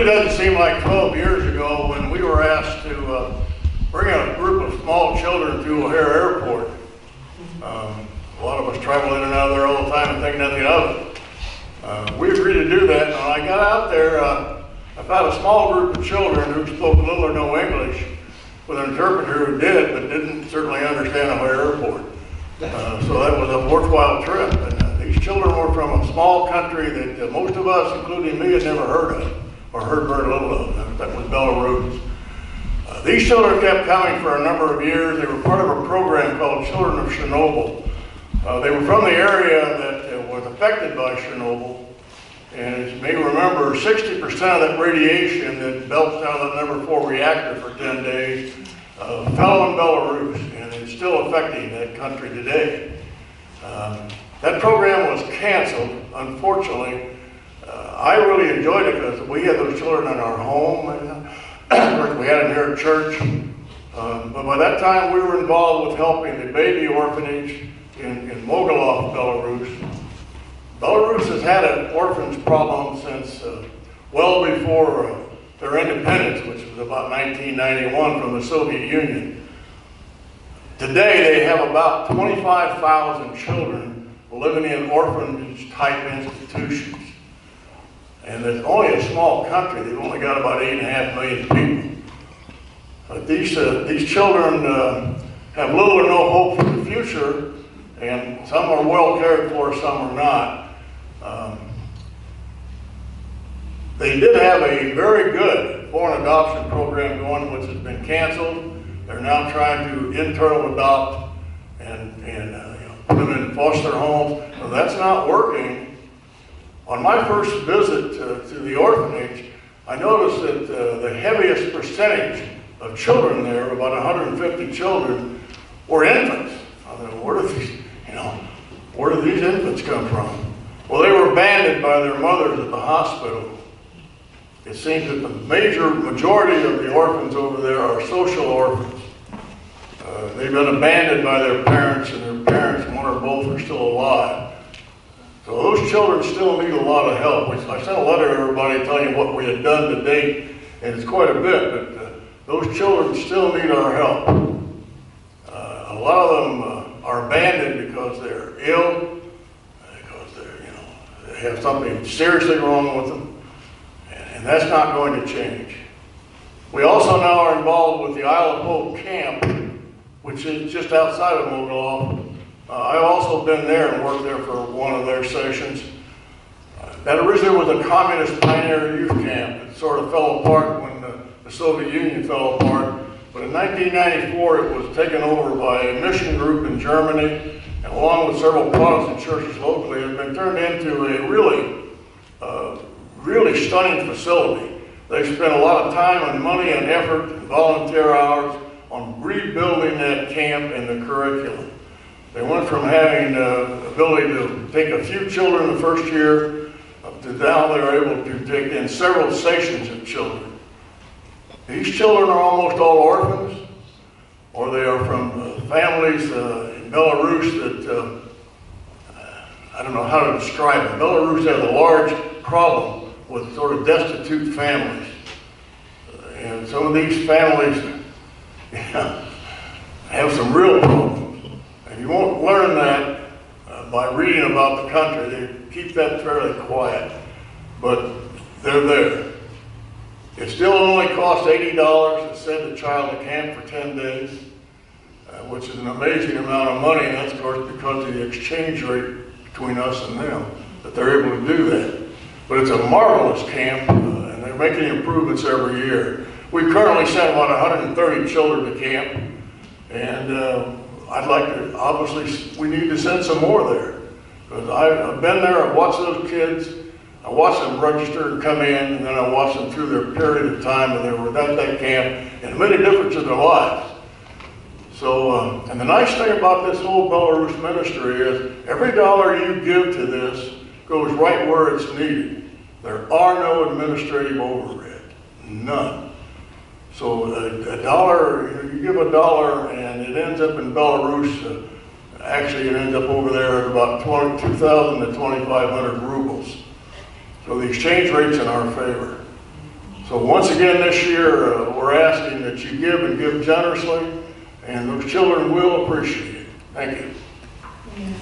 really doesn't seem like 12 years ago when we were asked to bring a group of small children to O'Hare Airport. A lot of us travel in and out of there all the time and think nothing of it. We agreed to do that, and when I got out there, I found a small group of children who spoke little or no English with an interpreter who did, but didn't certainly understand O'Hare Airport. So that was a worthwhile trip. And these children were from a small country that most of us, including me, had never heard of, or heard very little of. That was Belarus. These children kept coming for a number of years. They were part of a program called Children of Chernobyl. They were from the area that was affected by Chernobyl. And as you may remember, 60% of that radiation that belched out of that number 4 reactor for 10 days fell in Belarus, and it's still affecting that country today. That program was canceled, unfortunately. I really enjoyed it because we had those children in our home. Of course, we had them here at church. But by that time, we were involved with helping the baby orphanage in Mogilov, Belarus. Belarus has had an orphans problem since well before their independence, which was about 1991 from the Soviet Union. Today, they have about 25,000 children living in orphanage-type institutions. And it's only a small country. They've only got about 8.5 million people. But these children have little or no hope for the future, and some are well cared for, some are not. They did have a very good foreign adoption program going, which has been canceled. They're now trying to internal adopt and put them in foster homes. So that's not working. On my first visit to the orphanage, I noticed that the heaviest percentage of children there, about 150 children, were infants. I thought, where do these infants come from? Well, they were abandoned by their mothers at the hospital. It seems that the majority of the orphans over there are social orphans. They've been abandoned by their parents, and their parents, one or both, are still alive. So those children still need a lot of help. I sent a letter to everybody telling you what we had done to date, and it's quite a bit, but those children still need our help. A lot of them are abandoned because they're ill, because they have something seriously wrong with them, and that's not going to change. We also now are involved with the Isle of Hope camp, which is just outside of Mogilov. I've also been there and worked there for one of their sessions. That originally was a communist pioneer youth camp. It sort of fell apart when the Soviet Union fell apart. But in 1994, it was taken over by a mission group in Germany, and along with several Protestant churches locally, it has been turned into a really stunning facility. They spent a lot of time and money and effort and volunteer hours on rebuilding that camp and the curriculum. They went from having the ability to take a few children the first year up to now they're able to take in several stations of children. These children are almost all orphans, or they are from families in Belarus that, I don't know how to describe it. Belarus has a large problem with sort of destitute families. And some of these families have some real problems. And you won't learn that by reading about the country. They keep that fairly quiet, but they're there. It still only costs $80 to send a child to camp for 10 days, which is an amazing amount of money, and that's of course because of the exchange rate between us and them, that they're able to do that. But it's a marvelous camp, and they're making improvements every year. We currently sent about 130 children to camp, and I'd like to, obviously, we need to send some more there. Because I've been there, I've watched those kids, I watched them register and come in, and then I watched them through their period of time when they were at that camp, and it made a difference in their lives. So, and the nice thing about this whole Belarus ministry is every dollar you give to this goes right where it's needed. There are no administrative overhead, none. So a dollar, you give a dollar and it ends up in Belarus, actually it ends up over there at about 2,000 to 2,500 rubles. So the exchange rate's in our favor. So once again this year, we're asking that you give and give generously, and those children will appreciate it. Thank you.